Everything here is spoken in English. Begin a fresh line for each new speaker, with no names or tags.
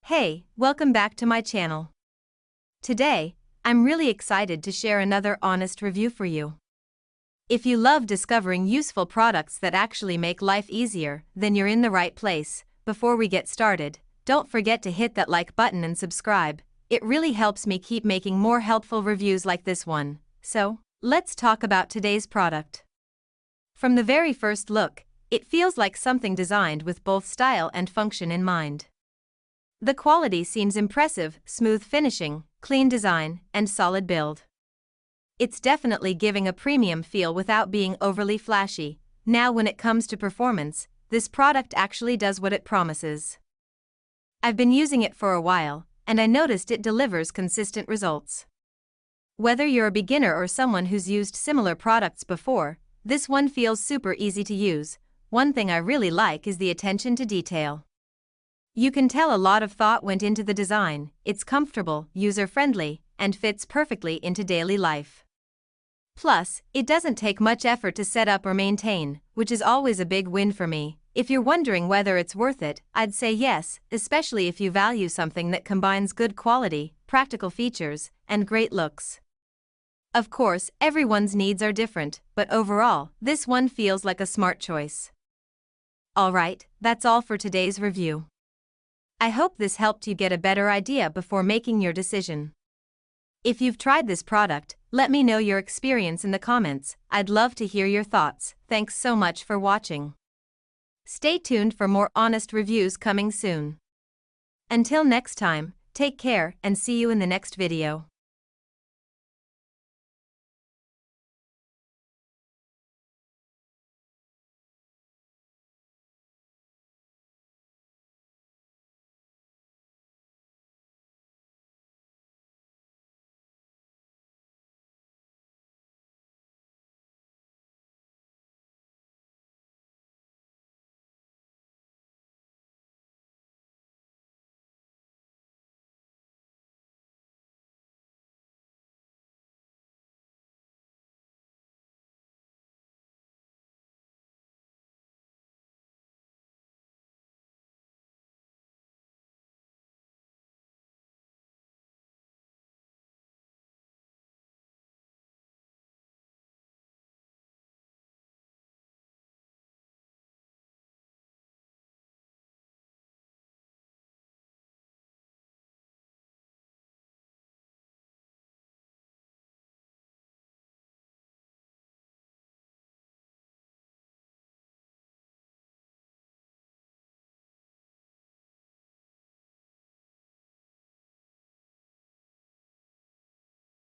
Hey, welcome back to my channel. Today, I'm really excited to share another honest review for you. If you love discovering useful products that actually make life easier, then you're in the right place. Before we get started, don't forget to hit that like button and subscribe. It really helps me keep making more helpful reviews like this one. So, let's talk about today's product. From the very first look, it feels like something designed with both style and function in mind. The quality seems impressive: smooth finishing, clean design, and solid build. It's definitely giving a premium feel without being overly flashy. Now, when it comes to performance, this product actually does what it promises. I've been using it for a while, and I noticed it delivers consistent results. Whether you're a beginner or someone who's used similar products before, this one feels super easy to use. One thing I really like is the attention to detail. You can tell a lot of thought went into the design. It's comfortable, user-friendly, and fits perfectly into daily life. Plus, it doesn't take much effort to set up or maintain, which is always a big win for me. If you're wondering whether it's worth it, I'd say yes, especially if you value something that combines good quality, practical features, and great looks. Of course, everyone's needs are different, but overall, this one feels like a smart choice. Alright, that's all for today's review. I hope this helped you get a better idea before making your decision. If you've tried this product, let me know your experience in the comments. I'd love to hear your thoughts. Thanks so much for watching. Stay tuned for more honest reviews coming soon. Until next time, take care and see you in the next video.